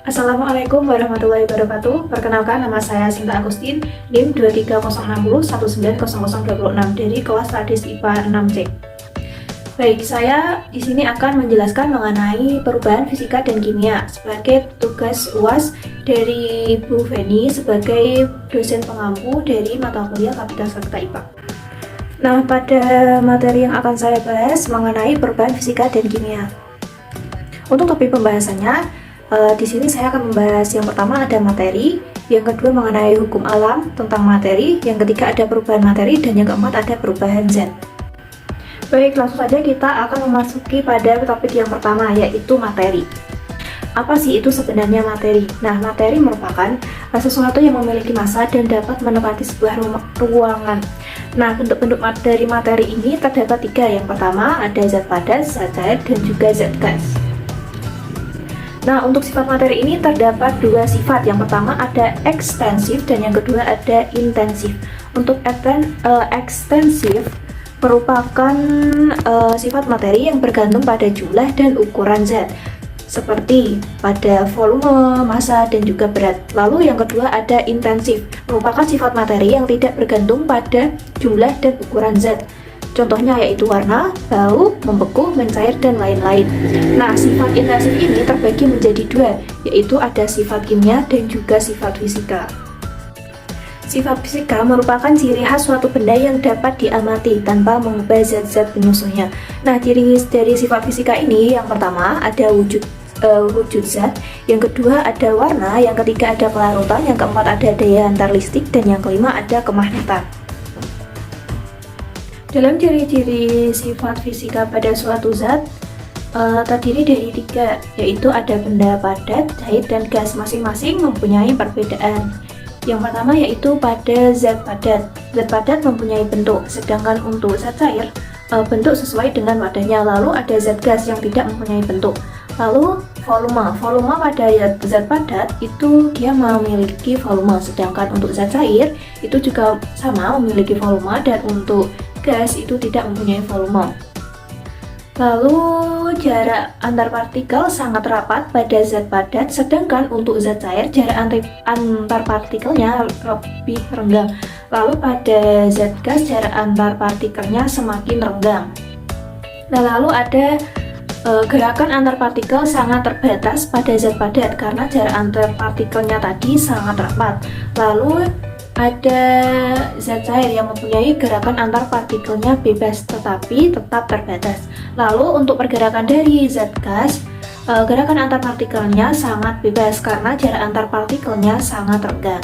Assalamualaikum warahmatullahi wabarakatuh. Perkenalkan, nama saya Sinta Agustin, NIM 23060190026 dari kelas Tadis IPA 6C. Baik, saya di sini akan menjelaskan mengenai perubahan fisika dan kimia sebagai tugas UAS dari Bu Feni sebagai dosen pengampu dari mata kuliah Kapital Sakta IPA. Nah, pada materi yang akan saya bahas mengenai perubahan fisika dan kimia. Untuk topik pembahasannya, di sini saya akan membahas yang pertama ada materi, yang kedua mengenai hukum alam tentang materi, yang ketiga ada perubahan materi, dan yang keempat ada perubahan zat. Baik, langsung saja kita akan memasuki pada topik yang pertama, yaitu materi. Apa sih itu sebenarnya materi? Nah, materi merupakan sesuatu yang memiliki massa dan dapat menempati sebuah ruangan. Nah, bentuk-bentuk dari materi ini terdapat tiga. Yang pertama ada zat padat, zat cair, dan juga zat gas. Nah, untuk sifat materi ini terdapat dua sifat. Yang pertama ada ekstensif dan yang kedua ada intensif. Untuk ekstensif merupakan sifat materi yang bergantung pada jumlah dan ukuran zat, seperti pada volume, massa, dan juga berat. Lalu yang kedua ada intensif, merupakan sifat materi yang tidak bergantung pada jumlah dan ukuran zat. Contohnya yaitu warna, bau, membeku, mencair, dan lain-lain. Nah, sifat intensif ini terbagi menjadi dua, yaitu ada sifat kimia dan juga sifat fisika. Sifat fisika merupakan ciri khas suatu benda yang dapat diamati tanpa mengubah zat-zat penyusunnya. Nah, ciri dari sifat fisika ini yang pertama ada wujud zat, yang kedua ada warna, yang ketiga ada kelarutan, yang keempat ada daya antar listrik, dan yang kelima ada kemagnetan. Dalam ciri-ciri sifat fisika pada suatu zat terdiri dari tiga, yaitu ada benda padat, cair, dan gas. Masing-masing mempunyai perbedaan. Yang pertama yaitu pada zat padat. Zat padat mempunyai bentuk, sedangkan untuk zat cair bentuk sesuai dengan wadahnya. Lalu ada zat gas yang tidak mempunyai bentuk. Lalu volume pada zat padat itu dia memiliki volume, sedangkan untuk zat cair itu juga sama memiliki volume, dan untuk gas itu tidak mempunyai volume. Lalu jarak antar partikel sangat rapat pada zat padat, sedangkan untuk zat cair jarak antar partikelnya lebih renggang. Lalu pada zat gas jarak antar partikelnya semakin renggang. Nah, lalu ada gerakan antar partikel sangat terbatas pada zat padat karena jarak antar partikelnya tadi sangat rapat. Lalu ada zat cair yang mempunyai gerakan antar partikelnya bebas tetapi tetap terbatas. Lalu untuk pergerakan dari zat gas, gerakan antar partikelnya sangat bebas karena jarak antar partikelnya sangat renggang.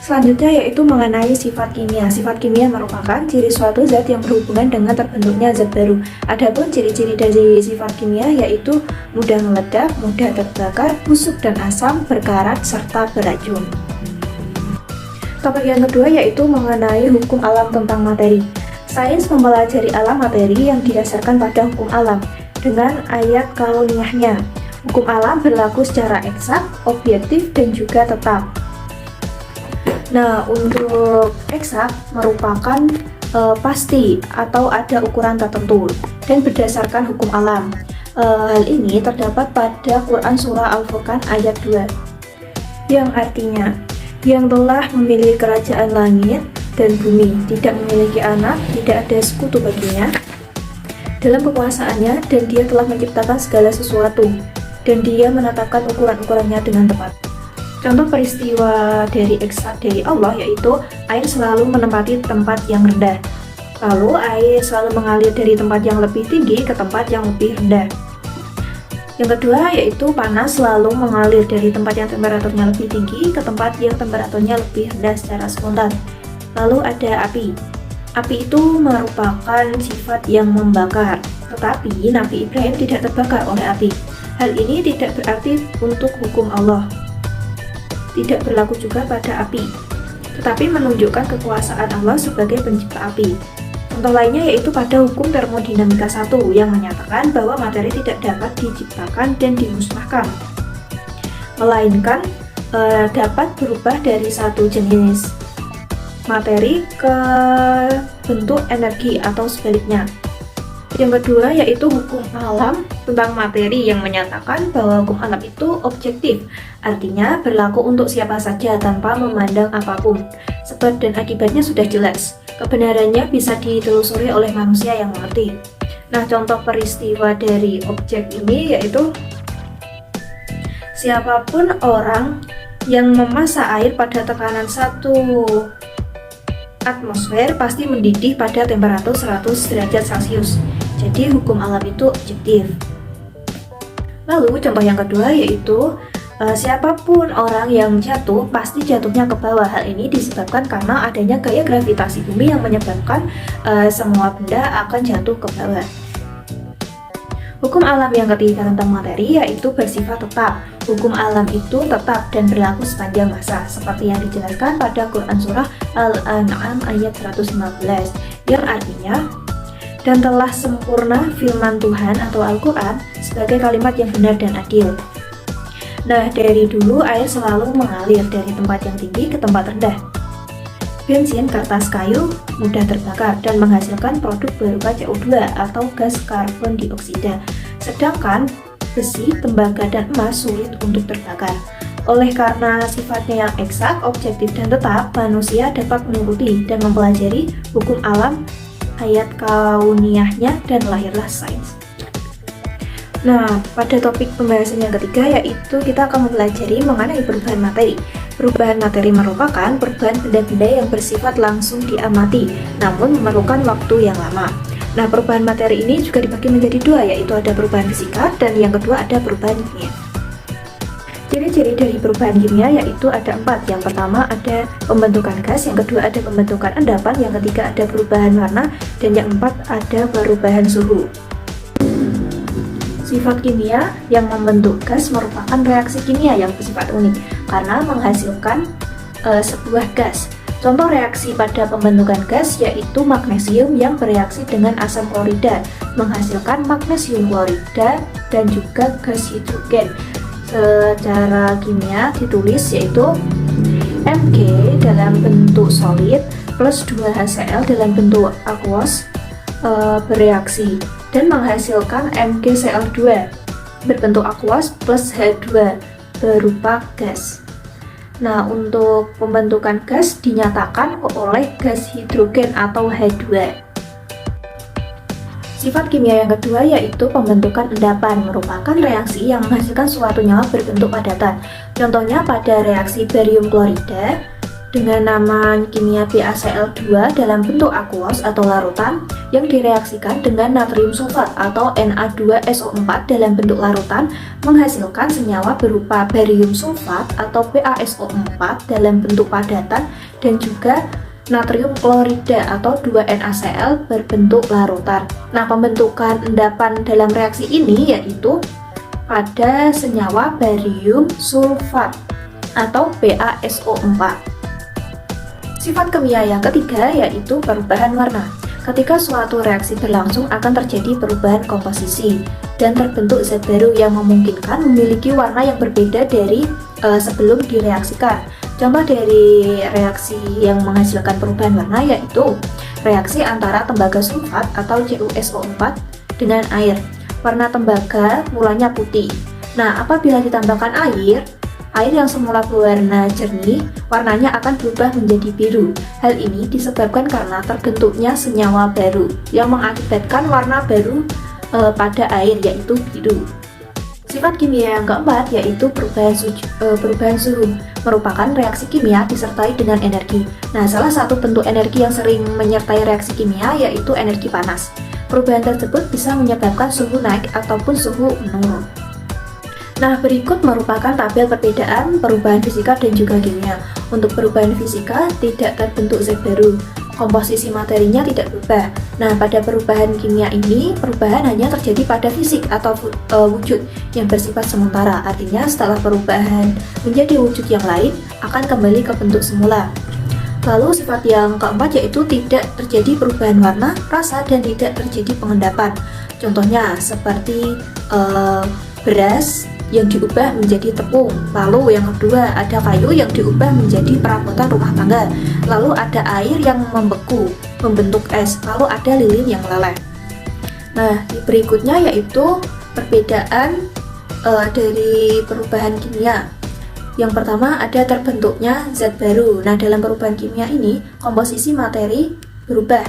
Selanjutnya yaitu mengenai sifat kimia. Sifat kimia merupakan ciri suatu zat yang berhubungan dengan terbentuknya zat baru. Adapun ciri-ciri dari sifat kimia yaitu mudah meledak, mudah terbakar, busuk dan asam, berkarat, serta beracun. Topik yang kedua yaitu mengenai hukum alam tentang materi. Sains mempelajari alam materi yang didasarkan pada hukum alam dengan ayat kauniyahnya. Hukum alam berlaku secara eksak, objektif, dan juga tetap. Nah, untuk eksak merupakan pasti atau ada ukuran tertentu dan berdasarkan hukum alam. Hal ini terdapat pada Quran Surah Al-Furqan ayat 2 yang artinya, yang telah memilih kerajaan langit dan bumi, tidak memiliki anak, tidak ada sekutu baginya dalam kekuasaannya, dan dia telah menciptakan segala sesuatu, dan dia menetapkan ukuran-ukurannya dengan tepat. Contoh peristiwa dari eksak dari Allah yaitu air selalu menempati tempat yang rendah, lalu air selalu mengalir dari tempat yang lebih tinggi ke tempat yang lebih rendah. Yang kedua yaitu panas selalu mengalir dari tempat yang temperaturnya lebih tinggi ke tempat yang temperaturnya lebih rendah secara spontan. Lalu ada api. Api itu merupakan sifat yang membakar, tetapi Nabi Ibrahim tidak terbakar oleh api. Hal ini tidak berarti untuk hukum Allah tidak berlaku juga pada api, tetapi menunjukkan kekuasaan Allah sebagai pencipta api. Contoh lainnya yaitu pada hukum termodinamika 1 yang menyatakan bahwa materi tidak dapat diciptakan dan dimusnahkan, melainkan dapat berubah dari satu jenis materi ke bentuk energi atau sebaliknya. Yang kedua yaitu hukum alam tentang materi yang menyatakan bahwa hukum alam itu objektif, artinya berlaku untuk siapa saja tanpa memandang apapun. Sebab dan akibatnya sudah jelas, kebenarannya bisa ditelusuri oleh manusia yang mengerti. Nah, contoh peristiwa dari objek ini yaitu siapapun orang yang memasak air pada tekanan 1 atmosfer pasti mendidih pada temperatur 100 derajat Celcius. Jadi hukum alam itu objektif. Lalu contoh yang kedua yaitu siapapun orang yang jatuh pasti jatuhnya ke bawah. Hal ini disebabkan karena adanya gaya gravitasi bumi yang menyebabkan semua benda akan jatuh ke bawah. Hukum alam yang ketiga tentang materi yaitu bersifat tetap. Hukum alam itu tetap dan berlaku sepanjang masa, seperti yang dijelaskan pada Quran Surah Al-An'am ayat 115, yang artinya, dan telah sempurna firman Tuhan atau Al-Quran sebagai kalimat yang benar dan adil. Nah, dari dulu air selalu mengalir dari tempat yang tinggi ke tempat rendah. Bensin, kertas, kayu mudah terbakar dan menghasilkan produk berupa CO2 atau gas karbon dioksida. Sedangkan besi, tembaga, dan emas sulit untuk terbakar. Oleh karena sifatnya yang eksak, objektif, dan tetap, manusia dapat mengikuti dan mempelajari hukum alam, ayat kauniyahnya, dan lahirlah sains. Nah, pada topik pembahasan yang ketiga yaitu kita akan mempelajari mengenai perubahan materi. Perubahan materi merupakan perubahan benda-benda yang bersifat langsung diamati, namun memerlukan waktu yang lama. Nah, perubahan materi ini juga dibagi menjadi dua, yaitu ada perubahan fisika dan yang kedua ada perubahan kimia. Ciri-ciri dari perubahan kimia yaitu ada 4. Yang pertama ada pembentukan gas, yang kedua ada pembentukan endapan, yang ketiga ada perubahan warna, dan yang keempat ada perubahan suhu. Sifat kimia yang membentuk gas merupakan reaksi kimia yang bersifat unik karena menghasilkan sebuah gas. Contoh reaksi pada pembentukan gas yaitu magnesium yang bereaksi dengan asam klorida menghasilkan magnesium klorida dan juga gas hidrogen. Secara kimia ditulis yaitu Mg dalam bentuk solid plus 2HCl dalam bentuk aqueous bereaksi dan menghasilkan MgCl2 berbentuk aqueous plus H2 berupa gas. Nah, untuk pembentukan gas dinyatakan oleh gas hidrogen atau H2. Sifat kimia yang kedua yaitu pembentukan endapan, merupakan reaksi yang menghasilkan suatu nyawa berbentuk padatan. Contohnya pada reaksi barium klorida dengan nama kimia BaCl2 dalam bentuk aqueous atau larutan yang direaksikan dengan natrium sulfat atau Na2SO4 dalam bentuk larutan menghasilkan senyawa berupa barium sulfat atau BaSO4 dalam bentuk padatan dan juga natrium klorida atau 2NaCl berbentuk larutan. Nah, pembentukan endapan dalam reaksi ini yaitu pada senyawa barium sulfat atau BaSO4. Sifat kimia yang ketiga yaitu perubahan warna. Ketika suatu reaksi berlangsung akan terjadi perubahan komposisi dan terbentuk zat baru yang memungkinkan memiliki warna yang berbeda dari sebelum direaksikan. Contoh dari reaksi yang menghasilkan perubahan warna yaitu reaksi antara tembaga sulfat atau CuSO4 dengan air. Warna tembaga mulanya putih. Nah, apabila ditambahkan air yang semula berwarna jernih, warnanya akan berubah menjadi biru. Hal ini disebabkan karena terbentuknya senyawa baru yang mengakibatkan warna baru pada air yaitu biru. Sifat kimia yang keempat yaitu perubahan suhu, merupakan reaksi kimia disertai dengan energi. Nah, salah satu bentuk energi yang sering menyertai reaksi kimia yaitu energi panas. Perubahan tersebut bisa menyebabkan suhu naik ataupun suhu menurun. Nah, berikut merupakan tabel perbedaan perubahan fisika dan juga kimia. Untuk perubahan fisika tidak terbentuk zat baru, komposisi materinya tidak berubah. Nah, pada perubahan kimia ini, perubahan hanya terjadi pada fisik atau wujud yang bersifat sementara. Artinya, setelah perubahan menjadi wujud yang lain, akan kembali ke bentuk semula. Lalu, sifat yang keempat yaitu tidak terjadi perubahan warna, rasa, dan tidak terjadi pengendapan. Contohnya, seperti beras yang diubah menjadi tepung. Lalu yang kedua ada kayu yang diubah menjadi perabotan rumah tangga. Lalu ada air yang membeku, membentuk es. Lalu ada lilin yang meleleh. Nah, berikutnya yaitu perbedaan dari perubahan kimia. Yang pertama ada terbentuknya zat baru. Nah, dalam perubahan kimia ini komposisi materi berubah.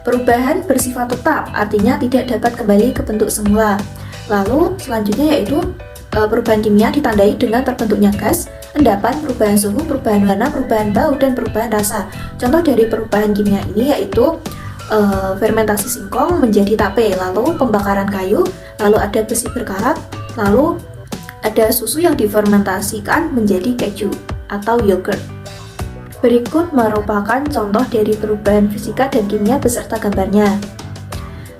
Perubahan bersifat tetap, artinya tidak dapat kembali ke bentuk semula. Lalu selanjutnya yaitu perubahan kimia ditandai dengan terbentuknya gas, endapan, perubahan suhu, perubahan warna, perubahan bau, dan perubahan rasa. Contoh dari perubahan kimia ini yaitu fermentasi singkong menjadi tape, lalu pembakaran kayu, lalu ada besi berkarat, lalu ada susu yang difermentasikan menjadi keju atau yogurt. Berikut merupakan contoh dari perubahan fisika dan kimia beserta gambarnya.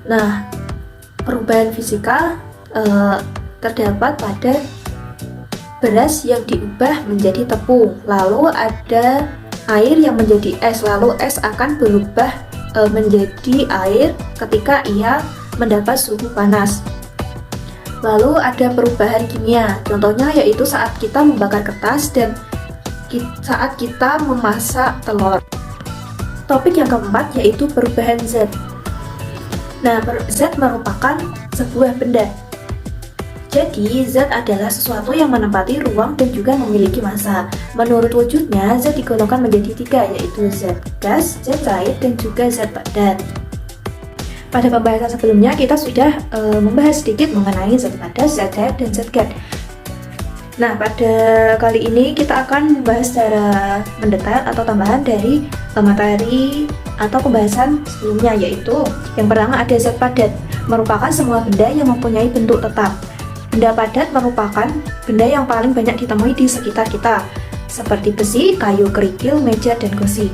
Nah, perubahan fisika terdapat pada beras yang diubah menjadi tepung, lalu ada air yang menjadi es, lalu es akan berubah menjadi air ketika ia mendapat suhu panas. Lalu ada perubahan kimia, contohnya yaitu saat kita membakar kertas dan saat kita memasak telur. Topik yang keempat yaitu perubahan zat. Nah, zat merupakan sebuah benda. Jadi, zat adalah sesuatu yang menempati ruang dan juga memiliki massa. Menurut wujudnya, zat digolongkan menjadi 3, yaitu zat gas, zat cair, dan juga zat padat. Pada pembahasan sebelumnya kita sudah membahas sedikit mengenai zat padat, zat cair, dan zat gas. Nah, pada kali ini kita akan membahas secara mendetail atau tambahan dari materi atau pembahasan sebelumnya, yaitu yang pertama ada zat padat, merupakan semua benda yang mempunyai bentuk tetap. Benda padat merupakan benda yang paling banyak ditemui di sekitar kita, seperti besi, kayu, kerikil, meja, dan kursi.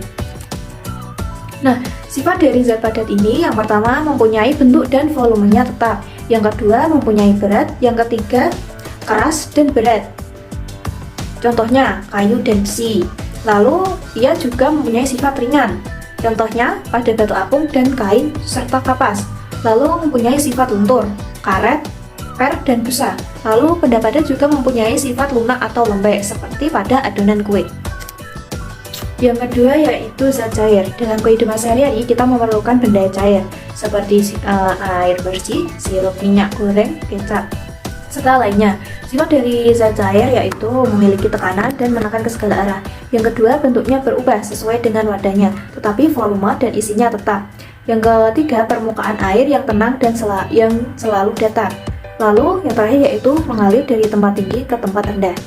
Nah, sifat dari zat padat ini yang pertama mempunyai bentuk dan volumenya tetap, yang kedua mempunyai berat, yang ketiga keras dan berat. Contohnya kayu dan besi. Lalu ia juga mempunyai sifat ringan. Contohnya pada batu apung dan kain serta kapas. Lalu mempunyai sifat luntur, karet, per, dan busa. Lalu benda padat juga mempunyai sifat lunak atau lembek seperti pada adonan kue. Yang kedua yaitu zat cair. Dalam kehidupan sehari-hari kita memerlukan benda cair seperti air bersih, sirup minyak goreng, kecap, serta lainnya. Sifat dari zat cair yaitu memiliki tekanan dan menekan ke segala arah. Yang kedua bentuknya berubah sesuai dengan wadahnya, tetapi volume dan isinya tetap. Yang ketiga permukaan air yang tenang dan yang selalu datar. Lalu yang terakhir yaitu mengalir dari tempat tinggi ke tempat rendah.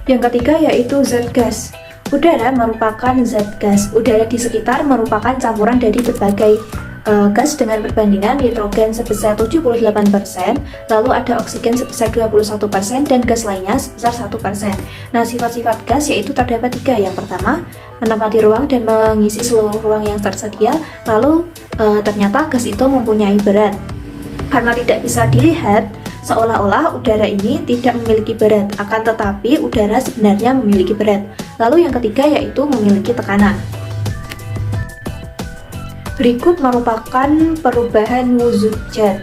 Yang ketiga yaitu zat gas. Udara merupakan zat gas. Udara di sekitar merupakan campuran dari berbagai gas dengan perbandingan nitrogen sebesar 78%, lalu ada oksigen sebesar 21%, dan gas lainnya sebesar 1%. Nah, sifat-sifat gas yaitu terdapat 3. Yang pertama, menempati ruang dan mengisi seluruh ruang yang tersedia. Lalu ternyata gas itu mempunyai berat. Karena tidak bisa dilihat, seolah-olah udara ini tidak memiliki berat, akan tetapi udara sebenarnya memiliki berat. Lalu yang ketiga yaitu memiliki tekanan. Berikut merupakan perubahan wujud zat.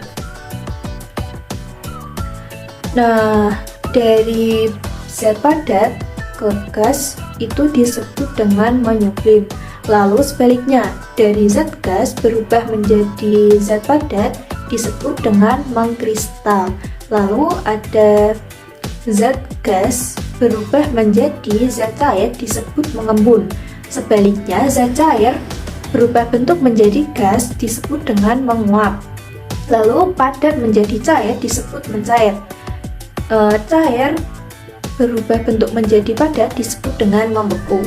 Nah, dari zat padat ke gas itu disebut dengan menyublim. Lalu sebaliknya, dari zat gas berubah menjadi zat padat disebut dengan mengkristal. Lalu ada zat gas berubah menjadi zat cair disebut mengembun. Sebaliknya, zat cair berubah bentuk menjadi gas disebut dengan menguap. Lalu padat menjadi cair disebut mencair. Cair berubah bentuk menjadi padat disebut dengan membeku.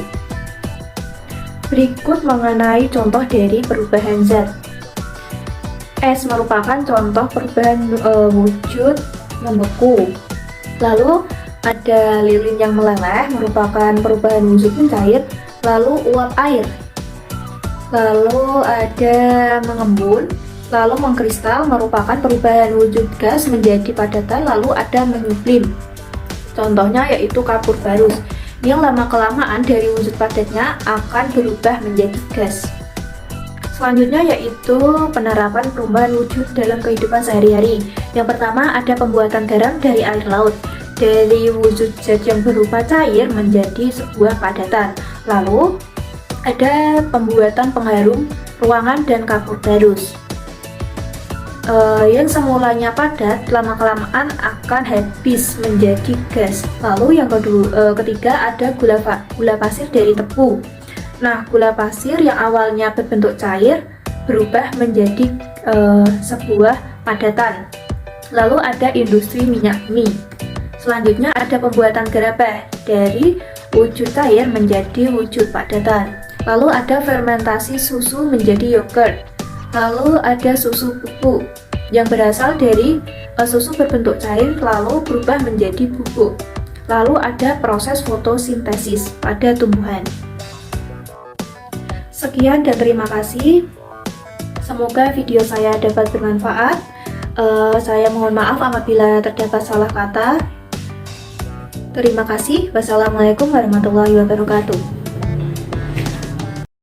Berikut mengenai contoh dari perubahan zat. Es merupakan contoh perubahan wujud membeku. Lalu ada lilin yang meleleh merupakan perubahan wujud mencair. Lalu uap air. Lalu ada mengembun. Lalu mengkristal merupakan perubahan wujud gas menjadi padatan. Lalu ada menyublim. Contohnya yaitu kapur barus, yang lama-kelamaan dari wujud padatnya akan berubah menjadi gas. Selanjutnya yaitu penerapan perubahan wujud dalam kehidupan sehari-hari. Yang pertama ada pembuatan garam dari air laut. Dari wujud zat yang berupa cair menjadi sebuah padatan. Lalu ada pembuatan pengharum ruangan dan kapur barus. yang semulanya padat lama-kelamaan akan habis menjadi gas. Lalu yang ketiga ada gula pasir dari tebu. Nah, gula pasir yang awalnya berbentuk cair berubah menjadi sebuah padatan. Lalu ada industri minyak mie. Selanjutnya ada pembuatan gerabah dari wujud cair menjadi wujud padatan. Lalu ada fermentasi susu menjadi yogurt. Lalu ada susu bubuk yang berasal dari susu berbentuk cair lalu berubah menjadi bubuk. Lalu ada proses fotosintesis pada tumbuhan. Sekian dan terima kasih. Semoga video saya dapat bermanfaat. Saya mohon maaf apabila terdapat salah kata. Terima kasih. Wassalamualaikum warahmatullahi wabarakatuh.